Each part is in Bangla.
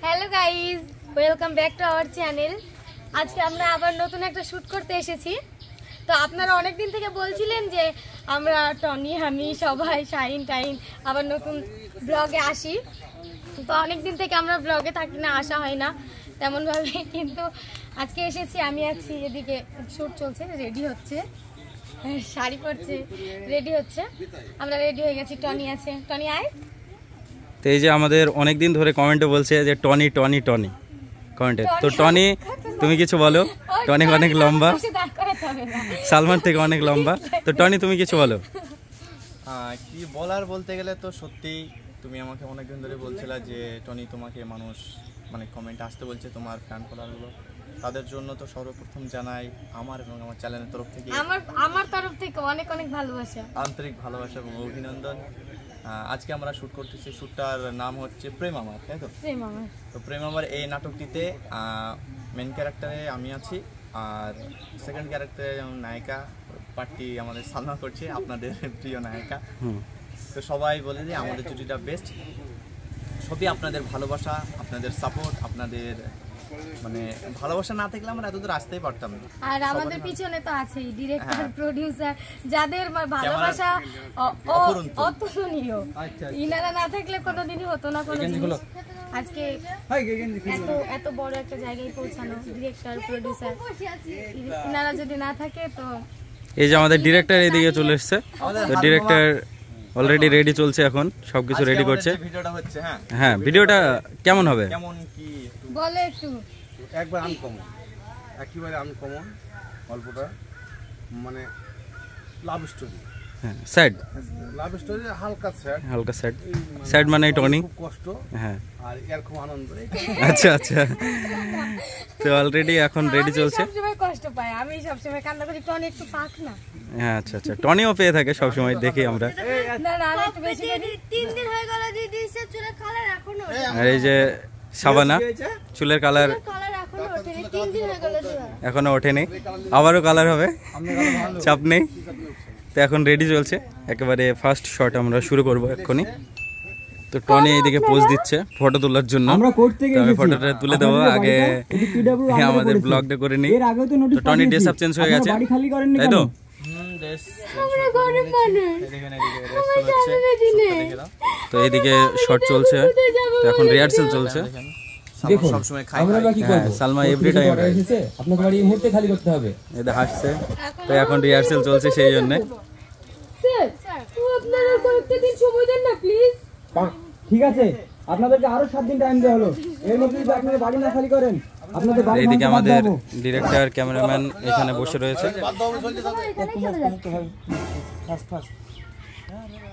Hello guys, welcome back to our channel. আজকে আমরা আবার নতুন একটা শ্যুট করতে এসেছি। তো আপনারা অনেক দিন থেকে বলছিলেন যে আমরা টনি, আমি সবাই শাহিন টাইন আবার নতুন ব্লগে আসি। তো অনেক দিন থেকে আমরা ব্লগে থাকি না, আসা হয় না তেমনভাবে, কিন্তু আজকে এসেছি। আমি আছি এদিকে, শ্যুট চলছে, রেডি হচ্ছে, শাড়ি পরছে, রেডি হচ্ছে। আমরা রেডি হয়ে গেছি। টনি আছে, টনি আয়। তো এই যে আমাদের অনেক দিন ধরে কমেন্টে বলছে যে টনি টনি টনি কমেন্টে। তো টনি তুমি কিছু বলো। টনি অনেক লম্বা, সালমান থেকে অনেক লম্বা। তো টনি তুমি কিছু বলো। কি বলার বলতে গেলে তো সত্যি তুমি আমাকে অনেকদিন ধরে বলছিলা যে টনি তোমাকে মানুষ মানে কমেন্ট আসতে বলছে, তোমার ফ্যান ফলোয়ারগুলো, তাদের জন্য তো সর্বপ্রথম জানাই আমার এবং আমার চ্যানেলের তরফ থেকে আমার তরফ থেকে অনেক অনেক ভালোবাসা, আন্তরিক ভালোবাসা এবং অভিনন্দন। আজকে আমরা শ্যুট করতেছি, শ্যুটটার নাম হচ্ছে প্রেম আমার, তাই তো? তো প্রেম আমার এই নাটকটিতে মেন ক্যারেক্টারে আমি আছি, আর সেকেন্ড ক্যারেক্টারে যেমন নায়িকা পার্টি আমাদের সালমা করছে, আপনাদের প্রিয় নায়িকা। তো সবাই বলে যে আমাদের জুটিটা বেস্ট। সবই আপনাদের ভালোবাসা, আপনাদের সাপোর্ট, আপনাদের মানে ভালোবাসা না থাকলে আমরা এতদূর আসতেই পারতাম না। আর আমাদের পিছনে তো আছেই ডিরেক্টর, প্রোডিউসার, যাদের ভালোবাসা অতুলনীয়। ইনারা না থাকলে কোনোদিনই হতো না কোনো জিনিস। আজকে এত বড় একটা জায়গায় পৌঁছানো, ডিরেক্টর, প্রোডিউসার, ইনারা যদি না থাকে তো। এই যে আমাদের ডিরেক্টর এদিকে চলে এসছে। তো ডিরেক্টর অলরেডি রেডি চলছে, এখন সবকিছু রেডি করছে। ভিডিওটা হচ্ছে হ্যাঁ, ভিডিওটা কেমন হবে? কেমন কি বলে একটু। একবার আনকমন, একেবারে আনকমন, গল্পটা মানে লাভ স্টোরি। হ্যাঁ, স্যাড লাভ স্টোরি, হালকা স্যাড, হালকা স্যাড। স্যাড মানে টনি খুব কষ্ট, হ্যাঁ, আর এর খুব আনন্দ। আচ্ছা আচ্ছা। তো অলরেডি এখন রেডি চলছে। সবসময় কষ্ট পাই, আমি সবসময় কান্না করি, টনি একটু পাক না। হ্যাঁ, আচ্ছা আচ্ছা। টনিও পেয়ে থাকে সবসময়, দেখি আমরা। না না, আমি একটু বেশি করি। 3 দিন হয়ে গেল দিদি সে চুলের কালার এখনো। আর এই যে শাবানা, চুলের কালার এখনো ওঠেনি, 3 দিন হয়ে গেল এখনো ওঠেনি, আবারও কালার হবে, চাপ নেই। তো এখন রেডি চলছে, একেবারে ফার্স্ট শট আমরা শুরু করব এক্ষুনি। তো টনি এইদিকে পোজ দিচ্ছে ফটো তোলার জন্য। আমি ফটোটা তুলে দেবো, আগে আমাদের ব্লগটা করে নিই। তো টনি ড্রেস আপ চেঞ্জ হয়ে গেছে, তাই তো? তো এইদিকে শট চলছে, তো এখন রিহার্সাল চলছে। সালমা এভরি টাইম আপনাকে বাড়ি এই মুহূর্তে খালি করতে হবে, এটা হাসছে। তো এখন রিহার্সাল চলছে, সেই জন্য আপনারা কয়েকটা দিন সময় দেন না প্লিজ। ঠিক আছে, আপনাদেরকে আরো 7 দিন টাইম দেওয়া হলো, এর মধ্যে যদি আপনারা বাড়ি না খালি করেন আপনাদের বাড়ি। এইদিকে আমাদের ডিরেক্টর, ক্যামেরাম্যান এখানে বসে রয়েছে।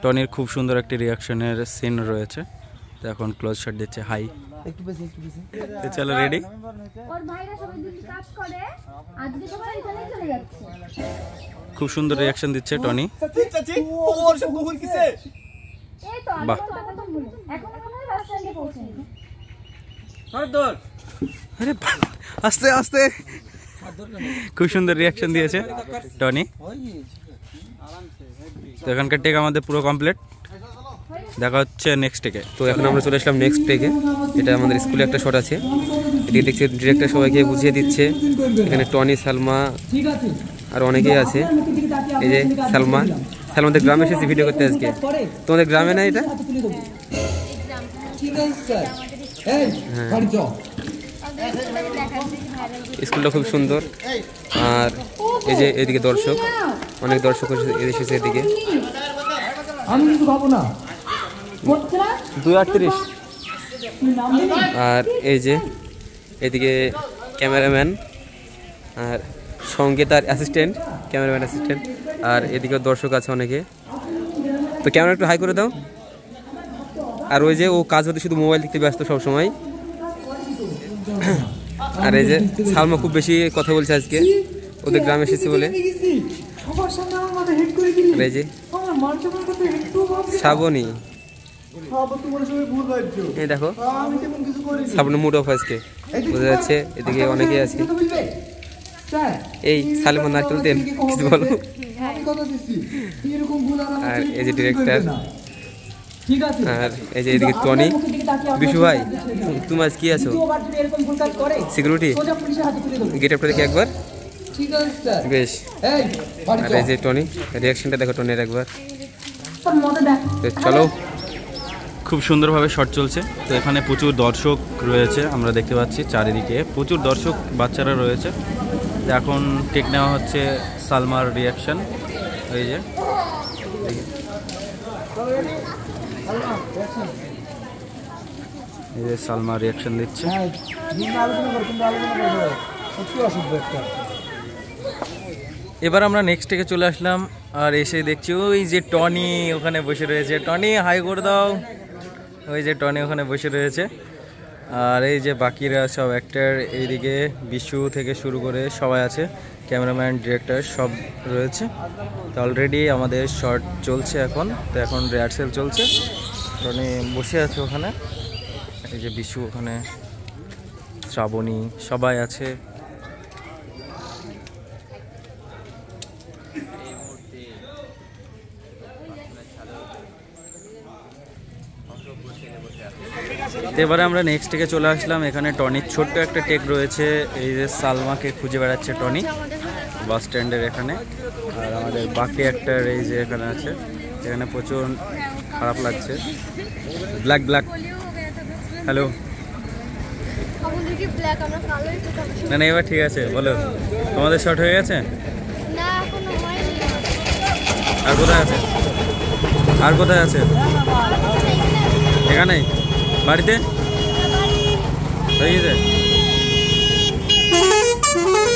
টনির খুব সুন্দর একটি রিয়াকশনের সিন রয়েছে। তো এখন ক্লোজ শট দিচ্ছে, হাই একটু বেশি একটু বেশি। তো চলো রেডি। ওর ভাইরা সবাই দিন কাজ করে, আজকে সবাই এখানে চলে যাচ্ছে। খুব সুন্দর রিয়াকশন দিচ্ছে টনি। চাচি ওর সব গুগল কিসে? এই তো বাহ, এখন আমরা বাস স্ট্যান্ডে পৌঁছেছি। আরে আস্তে আস্তে। খুব সুন্দর রিয়াকশন দিয়েছে টনি। তো এখানকার টেক আমাদের পুরো কমপ্লিট, দেখা হচ্ছে নেক্সট টেকে। তো এখন আমরা চলে আসলাম নেক্সট টেকে। এটা আমাদের স্কুলে একটা শট আছে, এটি দেখছি ডিরেক্টর সবাইকে বুঝিয়ে দিচ্ছে। এখানে টনি, সালমা আর অনেকেই আছে। এই যে সালমা, সালমাদের গ্রামে এসেছি ভিডিও করতে আজকে। তোমাদের গ্রামে না এটা? স্কুলটা খুব সুন্দর। আর এই যে এদিকে দর্শক, অনেক দর্শক এসেছে এদিকে। আমি কিছু ভাবো না 2:38। আর এই যে এদিকে ক্যামেরাম্যান আর সঙ্গে তার অ্যাসিস্ট্যান্ট, ক্যামেরাম্যান অ্যাসিস্ট্যান্ট। আর এদিকে দর্শক আছে অনেকে। তো ক্যামেরা একটু হাই করে দাও। আর ওই যে ও কাজ হতে শুধু মোবাইল দেখতে ব্যস্ত সব সময়। আর এই যে সালমা খুব বেশি কথা বলছে আজকে, ওদের গ্রামে এসেছে বলে। আর এই যে শ্রাবণী, এই দেখো শ্রাবণী মুড অফ আজকে বোঝা যাচ্ছে। এদিকে অনেকে আছে। এই সালমান নারকেল তেল কিছু বলো। আর এই যে ডিরেক্টর, ঠিক আছে আর এই যে এদিকে টনি। বিশু ভাই তুমি আজ কি আছো? দ্বিতীয়বার যদি এরকম ভুল কাজ করে সিকিউরিটি সোজা পুলিশের হাতে তুলে দেবো। গেট আপটা দেখি একবার। ঠিক আছে স্যার। বেশ। এই বাড়ি আর চল। এই যে টনি রিয়াকশনটা দেখো টনির একবার। তোর মজা দেখ। তো চলো। খুব সুন্দরভাবে শট চলছে। তো এখানে প্রচুর দর্শক রয়েছে, আমরা দেখতে পাচ্ছি চারিদিকে প্রচুর দর্শক বাচ্চারা রয়েছে। তো এখন টেক নেওয়া হচ্ছে সালমার রিয়াকশন। এই যে সালমা রিয়াকশন দিচ্ছে। হ্যাঁ নিম্ন আলোচনা করো, কিন্তু আলোচনা করো সত্যি অসভ্য একটা। এবার আমরা নেক্সট থেকে চলে আসলাম আর এসে দেখছি ওই যে টনি ওখানে বসে রয়েছে। টনি হাই করে দাও। ওই যে টনি ওখানে বসে রয়েছে। আর এই যে বাকিরা সব অ্যাক্টর, এইদিকে বিশু থেকে শুরু করে সবাই আছে, ক্যামেরাম্যান, ডিরেক্টর সব রয়েছে। তো অলরেডি আমাদের শট চলছে এখন। তো এখন রিহার্সেল চলছে। টনি বসে আছে ওখানে, এই যে বিশু ওখানে, শ্রাবণী সবাই আছে। এবারে আমরা নেক্সট থেকে চলে আসলাম। এখানে টনির ছোট্ট একটা টেক রয়েছে। এই যে সালমাকে খুঁজে বেড়াচ্ছে টনি বাস স্ট্যান্ডের এখানে। আর আমাদের বাকি অ্যাক্টর এই যে এখানে আছে। এখানে প্রচুর খারাপ লাগছে। Black black hello. না না এবার ঠিক আছে, বলো তোমাদের শর্ট হয়ে গেছে? আর কোথায় আছে? আর কোথায় আছে? এখানে বাড়িতে হয়ে গেছে।